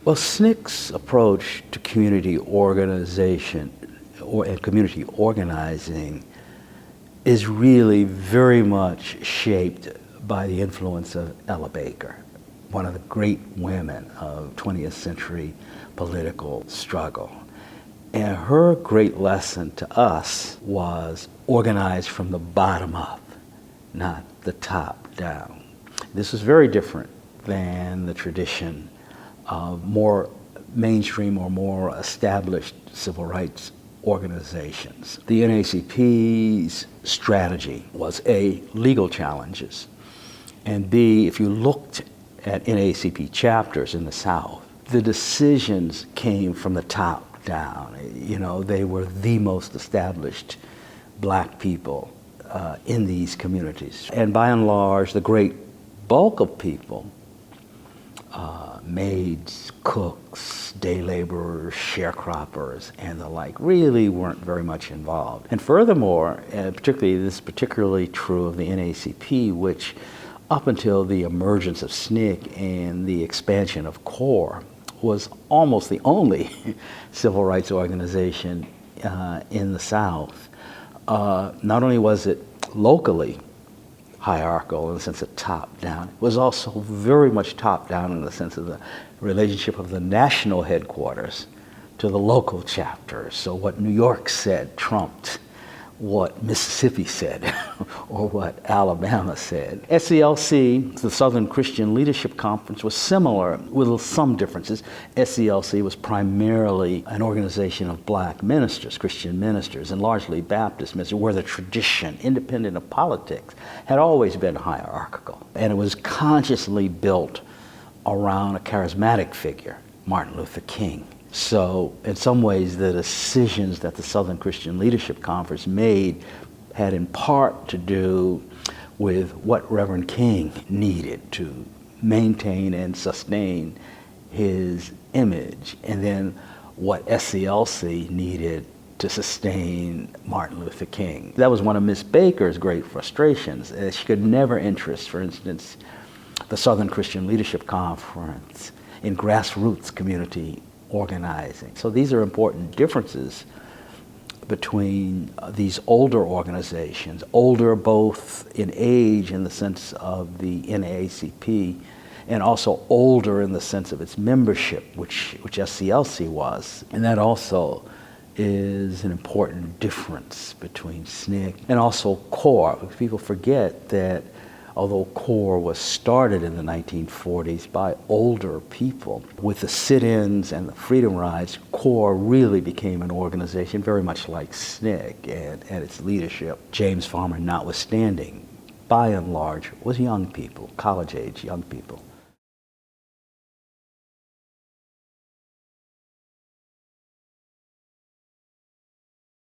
Well, SNCC's approach to community organization and community organizing is really very much shaped by the influence of Ella Baker, one of the great women of 20th century political struggle. And her great lesson to us was organize from the bottom up, not the top down. This is very different than the tradition of more mainstream or more established civil rights organizations. The NAACP's strategy was A, legal challenges, and B, if you looked at NAACP chapters in the South, the decisions came from the top down. You know, they were the most established black people in these communities. And by and large, the great bulk of people, maids, cooks, day laborers, sharecroppers, and the like, really weren't very much involved. And furthermore, this is particularly true of the NAACP, which up until the emergence of SNCC and the expansion of CORE, was almost the only civil rights organization in the South. Not only was it locally hierarchical in the sense of top-down, it was also very much top-down in the sense of the relationship of the national headquarters to the local chapters. So what New York said trumped what Mississippi said or what Alabama said. SCLC, the Southern Christian Leadership Conference, was similar with some differences. SCLC was primarily an organization of black ministers, Christian ministers, and largely Baptist ministers, where the tradition, independent of politics, had always been hierarchical. And it was consciously built around a charismatic figure, Martin Luther King. So in some ways, the decisions that the Southern Christian Leadership Conference made had in part to do with what Reverend King needed to maintain and sustain his image, and then what SCLC needed to sustain Martin Luther King. That was one of Miss Baker's great frustrations. She could never interest, for instance, the Southern Christian Leadership Conference in grassroots community organizing. So these are important differences between these older organizations, older both in age in the sense of the NAACP, and also older in the sense of its membership, which SCLC was. And that also is an important difference between SNCC and also CORE, because people forget that although CORE was started in the 1940s by older people, with the sit-ins and the freedom rides, CORE really became an organization very much like SNCC and its leadership, James Farmer notwithstanding, by and large, was young people, college-age young people.